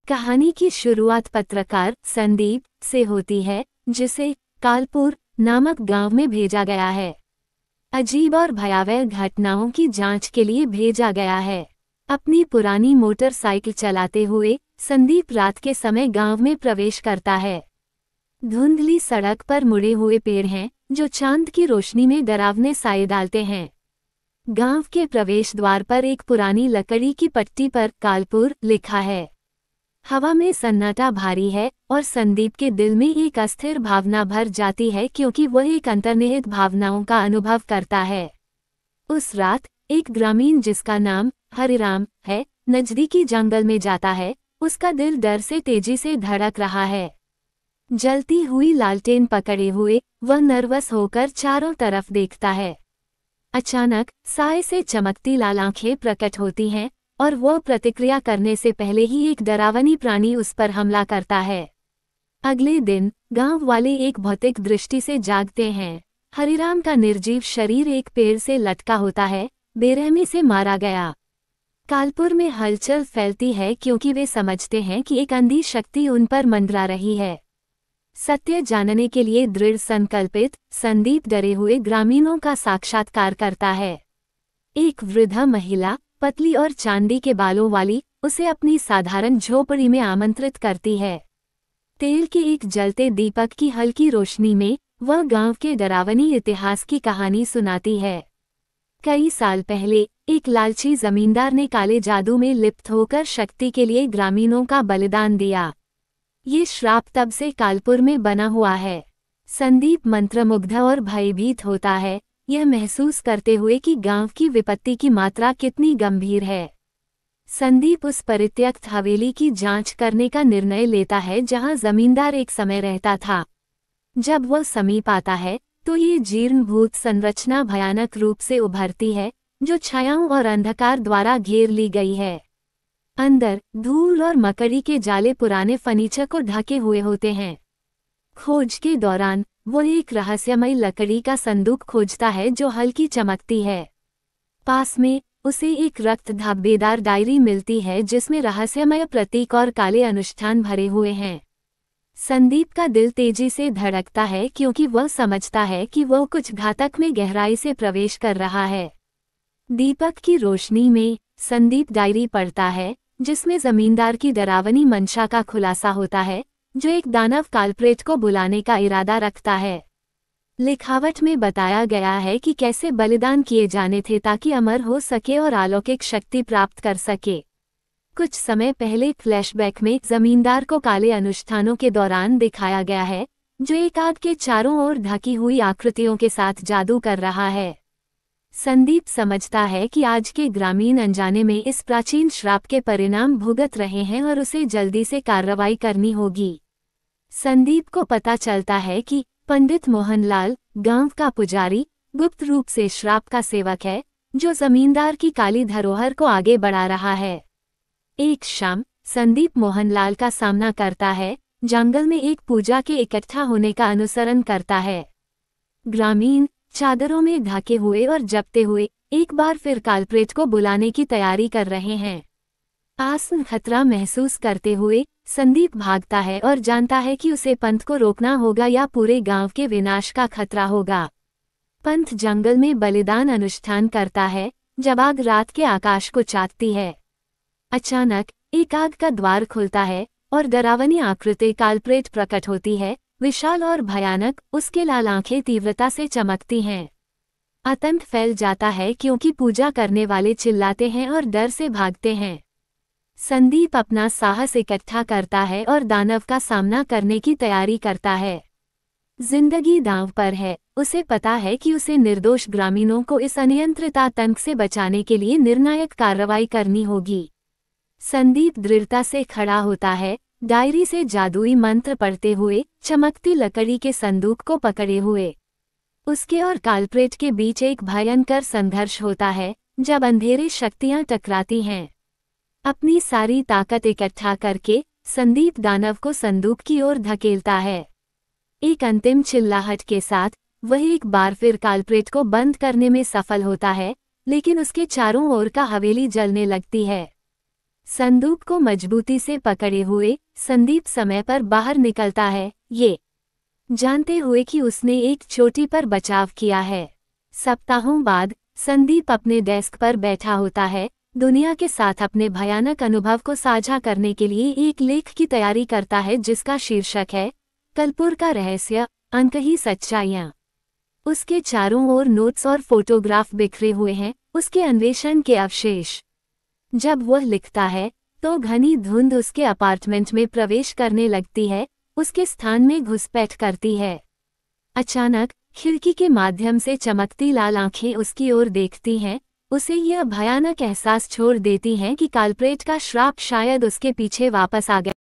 कहानी की शुरुआत पत्रकार संदीप से होती है, जिसे कालपुर नामक गांव में भेजा गया है। अजीब और भयावह घटनाओं की जांच के लिए भेजा गया है। अपनी पुरानी मोटरसाइकिल चलाते हुए संदीप रात के समय गांव में प्रवेश करता है। धुंधली सड़क पर मुड़े हुए पेड़ हैं जो चांद की रोशनी में डरावने साए डालते हैं। गांव के प्रवेश द्वार पर एक पुरानी लकड़ी की पट्टी पर कालपुर लिखा है। हवा में सन्नाटा भारी है और संदीप के दिल में एक अस्थिर भावना भर जाती है, क्योंकि वह एक अंतर्निहित भावनाओं का अनुभव करता है। उस रात एक ग्रामीण जिसका नाम हरिराम है, नजदीकी जंगल में जाता है। उसका दिल डर से तेजी से धड़क रहा है। जलती हुई लालटेन पकड़े हुए वह नर्वस होकर चारों तरफ देखता है। अचानक साए से चमकती लाल आंखें प्रकट होती हैं और वह प्रतिक्रिया करने से पहले ही एक डरावनी प्राणी उस पर हमला करता है। अगले दिन गांव वाले एक भौतिक दृष्टि से जागते हैं। हरिराम का निर्जीव शरीर एक पेड़ से लटका होता है, बेरहमी से मारा गया। कालपुर में हलचल फैलती है, क्योंकि वे समझते हैं कि एक अंधी शक्ति उन पर मंडरा रही है। सत्य जानने के लिए दृढ़ संकल्पित संदीप डरे हुए ग्रामीणों का साक्षात्कार करता है। एक वृद्धा महिला पतली और चांदी के बालों वाली उसे अपनी साधारण झोपड़ी में आमंत्रित करती है। तेल के एक जलते दीपक की हल्की रोशनी में वह गांव के डरावनी इतिहास की कहानी सुनाती है। कई साल पहले एक लालची जमींदार ने काले जादू में लिप्त होकर शक्ति के लिए ग्रामीणों का बलिदान दिया। ये श्राप तब से कालपुर में बना हुआ है। संदीप मंत्रमुग्ध और भयभीत होता है, यह महसूस करते हुए कि गांव की विपत्ति की मात्रा कितनी गंभीर है। संदीप उस परित्यक्त हवेली की जांच करने का निर्णय लेता है जहां जमींदार एक समय रहता था। जब वह समीप आता है तो ये जीर्णभूत संरचना भयानक रूप से उभरती है, जो छायाओं और अंधकार द्वारा घेर ली गई है। अंदर धूल और मकड़ी के जाले पुराने फर्नीचर को ढके हुए होते हैं। खोज के दौरान वो एक रहस्यमय लकड़ी का संदूक खोजता है जो हल्की चमकती है। पास में उसे एक रक्त धब्बेदार डायरी मिलती है जिसमें रहस्यमय प्रतीक और काले अनुष्ठान भरे हुए हैं। संदीप का दिल तेजी से धड़कता है, क्योंकि वह समझता है कि वह कुछ घातक में गहराई से प्रवेश कर रहा है। दीपक की रोशनी में संदीप डायरी पढ़ता है, जिसमें जमींदार की डरावनी मंशा का खुलासा होता है, जो एक दानव कालप्रेट को बुलाने का इरादा रखता है। लिखावट में बताया गया है कि कैसे बलिदान किए जाने थे ताकि अमर हो सके और अलौकिक शक्ति प्राप्त कर सके। कुछ समय पहले फ्लैशबैक में जमींदार को काले अनुष्ठानों के दौरान दिखाया गया है, जो एक आग के चारों ओर ढकी हुई आकृतियों के साथ जादू कर रहा है। संदीप समझता है कि आज के ग्रामीण अनजाने में इस प्राचीन श्राप के परिणाम भुगत रहे हैं और उसे जल्दी से कार्रवाई करनी होगी। संदीप को पता चलता है कि पंडित मोहनलाल गांव का पुजारी गुप्त रूप से श्राप का सेवक है, जो जमींदार की काली धरोहर को आगे बढ़ा रहा है। एक शाम संदीप मोहनलाल का सामना करता है, जंगल में एक पूजा के इकट्ठा होने का अनुसरण करता है। ग्रामीण चादरों में ढके हुए और जपते हुए एक बार फिर कालप्रेट को बुलाने की तैयारी कर रहे हैं। आसन खतरा महसूस करते हुए संदीप भागता है और जानता है कि उसे पंथ को रोकना होगा या पूरे गांव के विनाश का खतरा होगा। पंथ जंगल में बलिदान अनुष्ठान करता है जब आग रात के आकाश को चाटती है। अचानक एक आग का द्वार खुलता है और डरावनी आकृति कालप्रेट प्रकट होती है, विशाल और भयानक। उसके लाल आंखें तीव्रता से चमकती हैं। आतंक फैल जाता है, क्योंकि पूजा करने वाले चिल्लाते हैं और डर से भागते हैं। संदीप अपना साहस इकट्ठा करता है और दानव का सामना करने की तैयारी करता है। जिंदगी दांव पर है। उसे पता है कि उसे निर्दोष ग्रामीणों को इस अनियंत्रित आतंक से बचाने के लिए निर्णायक कार्रवाई करनी होगी। संदीप दृढ़ता से खड़ा होता है, डायरी से जादुई मंत्र पढ़ते हुए, चमकती लकड़ी के संदूक को पकड़े हुए। उसके और कालप्रेट के बीच एक भयंकर संघर्ष होता है, जब अंधेरी शक्तियां टकराती हैं। अपनी सारी ताकत इकट्ठा करके संदीप दानव को संदूक की ओर धकेलता है। एक अंतिम चिल्लाहट के साथ वह एक बार फिर कालप्रेट को बंद करने में सफल होता है, लेकिन उसके चारों ओर का हवेली जलने लगती है। संदूक को मजबूती से पकड़े हुए संदीप समय पर बाहर निकलता है, ये जानते हुए कि उसने एक चोटी पर बचाव किया है। सप्ताहों बाद संदीप अपने डेस्क पर बैठा होता है, दुनिया के साथ अपने भयानक अनुभव को साझा करने के लिए एक लेख की तैयारी करता है जिसका शीर्षक है कलपुर का रहस्य, अनकही सच्चाइयाँ। उसके चारों ओर नोट्स और फोटोग्राफ बिखरे हुए हैं, उसके अन्वेषण के अवशेष। जब वह लिखता है तो घनी धुंध उसके अपार्टमेंट में प्रवेश करने लगती है, उसके स्थान में घुसपैठ करती है। अचानक खिड़की के माध्यम से चमकती लाल आंखें उसकी ओर देखती हैं, उसे यह भयानक एहसास छोड़ देती हैं कि काल्प्रेट का श्राप शायद उसके पीछे वापस आ गया।